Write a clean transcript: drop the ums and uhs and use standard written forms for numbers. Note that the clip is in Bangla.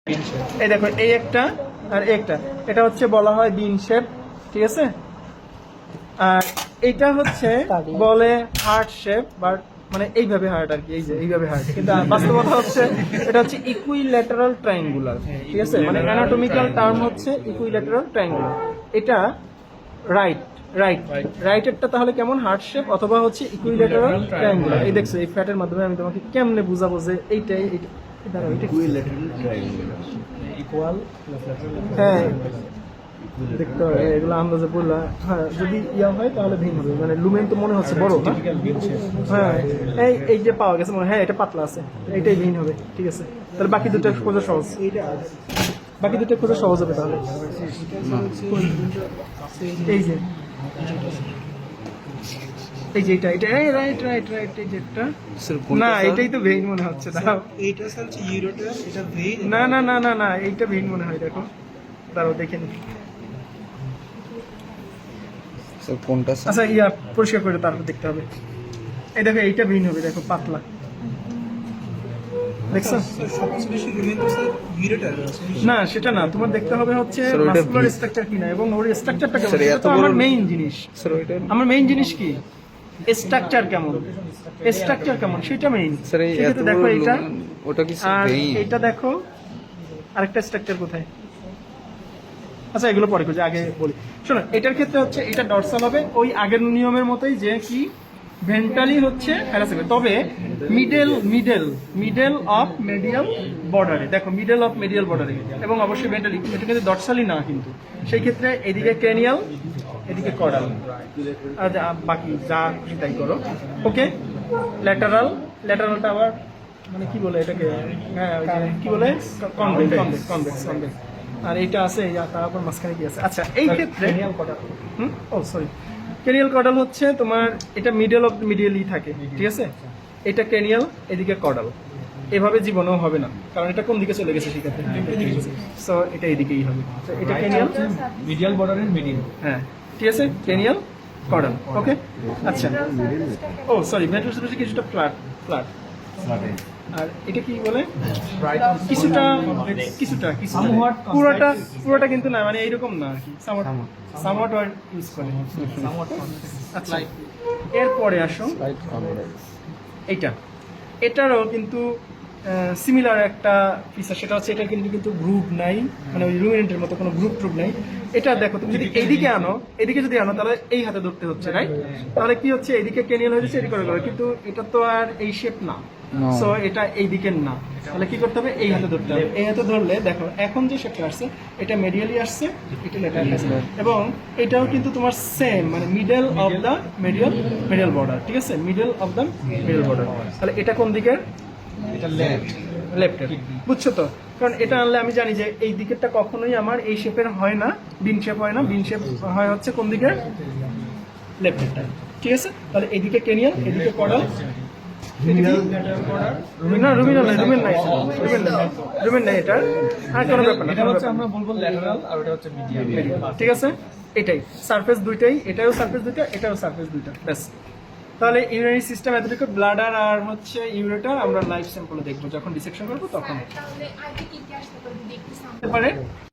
এই দেখো এই একটা আর একটা, এটা হচ্ছে বলা হয় বিন শেপ, ঠিক আছে। আর এটা হচ্ছে বলে হার্ট শেপ, বাট মানে এইভাবে হার্ট আর কি, এই যে এইভাবে হার্ট, কিন্তু বাস্তবতা হচ্ছে এটা হচ্ছে ইকুইল্যাটারাল ট্রায়াঙ্গুলার, ঠিক আছে। মানে অ্যানাটমিক্যাল টার্ম হচ্ছে ইকুইল্যাটারাল ট্রায়াঙ্গুলার। এটা রাইট রাইট রাইটেরটা তাহলে কেমন, হার্ট শেপ অথবা হচ্ছে ইকুইল্যাটারাল ট্রায়াঙ্গুলার। এই দেখছো এই ফ্ল্যাটের মাধ্যমে আমি তোমাকে কেমনে বুঝাবো যে এইটাই এইটা, দাঁড়াও এটা ইকুইল্যাটারাল ট্রায়াঙ্গুলার ইকুয়াল, হ্যাঁ দেখতে হবে এগুলো আন্দাজে বললা। হ্যাঁ যদি ইয়া হয় তাহলে ভিন্ন হবে, মানে লুমেন তো মনে হচ্ছে বড় না, হ্যাঁ এই এই যে পাওয়া গেছে মনে, হ্যাঁ এটা পাতলা আছে, এইটাই ভিন্ন হবে, ঠিক আছে। তাহলে বাকি দুটো খোঁজা সহজ, বাকি দুটো খোঁজা সহজ হবে তাহলে। এই যে এই যে এটা এটা এই রাইট রাইট রাইট, এই যে একটা না এটাই তো ভেইন মনে হচ্ছে, দাঁড়াও এইটা হচ্ছে ইউরোটা, এটা ভেইন। না না না না না এইটা ভেইন মনে হয়, দেখো দাঁড়াও দেখে নি। স্যার কোনটা আচ্ছা ইয়া পরিষ্কার করে তারপর দেখতে হবে। এই দেখো এইটা ভিন হবে, দেখো পাতলা, দেখছো? সবচেয়ে বেশি লুমেন তো স্যার ইউরোটা। না সেটা না, তোমার দেখতে হবে হচ্ছে Sir, ওইটা মাসকুলার কি? স্ট্রাকচার কিনা এবং ওর স্ট্রাকচারটা কেমন, Sir, সেটা এত তো আমার বড়- মেইন জিনিস। স্যার ওইটা আমার মেইন জিনিস কি, স্ট্রাকচার কেমন, স্ট্রাকচার কেমন সেটা মেইন। স্যার এই এত দেখো বড় এইটা, lumen, ওটা কি আর ভেইন? এইটা দেখো আরেকটা স্ট্রাকচার কোথায়। আচ্ছা এগুলো পরে খুঁজে, আগে বলি। শোনো এটার ক্ষেত্রে হচ্ছে এটা ডরসাল হবে ওই আগের নিয়মের মতোই, যে কি ভেন্টালি হচ্ছে প্যারাসেপে, তবে মিডল মিডল মিডল অফ মেডিয়াল বর্ডারে, দেখো মিডল অফ মেডিয়াল বর্ডারে, এবং অবশ্যই ভেন্টালি, এটা কিন্তু ডরসালি না কিন্তু। সেই ক্ষেত্রে এদিকে ক্রেনিয়াল, এদিকে কর্ডাল, আর বাকি যা খুশি তাই করো। ওকে, ল্যাটারাল, ল্যাটারালটা আবার মানে কি বলে এটাকে, হ্যাঁ ওই যে কি বলে, কনভেক্স কনভেক্স কনভেক্স কনভেক্স। আর এইটা আছে, তারপর মাঝখানে কি আছে। আচ্ছা এই ক্ষেত্রে ও সরি, ক্রেনিয়াল কর্ডাল হচ্ছে তোমার, এটা মিডল অফ মিডিয়ালি থাকে, ঠিক আছে। এটা ক্রেনিয়াল, এদিকে কর্ডাল, এভাবে জীবনেও হবে না, কারণ এটা কোন দিকে চলে গেছে সেক্ষেত্রে, সো এটা এদিকেই হবে। তো এটা ক্রেনিয়াল, মিডিয়াল বর্ডারের মিডিল। হ্যাঁ ঠিক আছে, ক্রেনিয়াল কর্ডাল। ওকে আচ্ছা, ও সরি ভেন্ট্রাল কিছুটা ফ্ল্যাট ফ্ল্যাট, আর এটা কি বলে কিছুটা কিছুটা পুরোটা পুরোটা কিন্তু না, মানে এইরকম না আর কি, সামওয়াট ওয়ার্ড ইউজ করে। আচ্ছা এরপরে আসো এইটা, এটারও কিন্তু সিমিলার একটা ফিচার, সেটা হচ্ছে এটা কিন্তু কিন্তু গ্রুপ নাই, মানে ওই রুমিনেন্টের মতো কোনো গ্রুপ ট্রুপ নাই। এটা দেখো তুমি যদি এইদিকে আনো, এদিকে যদি আনো তাহলে এই হাতে ধরতে হচ্ছে, রাইট? তাহলে কি হচ্ছে, এইদিকে ক্যানিয়াল হয়ে যাচ্ছে, এদিকে করে, কিন্তু এটা তো আর এই শেপ না, সো এটা এই দিকের না। তাহলে কি করতে হবে, এই হাতে ধরতে হবে। এই হাতে ধরলে দেখো এখন যে শেপটা আসছে এটা মেডিয়ালি আসছে, এটা ল্যাটারালি আসছে, এবং এটাও কিন্তু তোমার সেম, মানে middle of the medial border, ঠিক আছে, middle of the medial border. তাহলে এটা কোন দিকের, এটা লেফট। লেফটের, বুঝছো তো? কারণ এটা আনলে আমি জানি যে এই দিকেরটা কখনোই আমার এই শেপের হয় না, বিন শেপ হয় না, বিন শেপ হয় হচ্ছে কোন দিকের, লেফটেরটা, ঠিক আছে। তাহলে এদিকে ক্রেনিয়াল, এদিকে কর্ডাল, না রুমিনাল নাই, রুমেন নাই, রুমেন নাই, এটা আর কোনো ব্যাপার না, এটা হচ্ছে আমরা বলবো ল্যাটারাল, আর ওটা হচ্ছে মিডিয়াল। ঠিক আছে। এটাই সারফেস দুইটাই, এটাও সারফেস দুইটা, এটাও সারফেস দুইটা, ব্যাস। তাহলে ইউরিনারি সিস্টেম এতটুকু, ব্লাডার আর হচ্ছে ইউরেটার আমরা লাইফ স্যাম্পলে দেখবো, যখন ডিসেকশন করবো তখন তাহলে আগে কি কি আসতে পারে দেখতে পারে।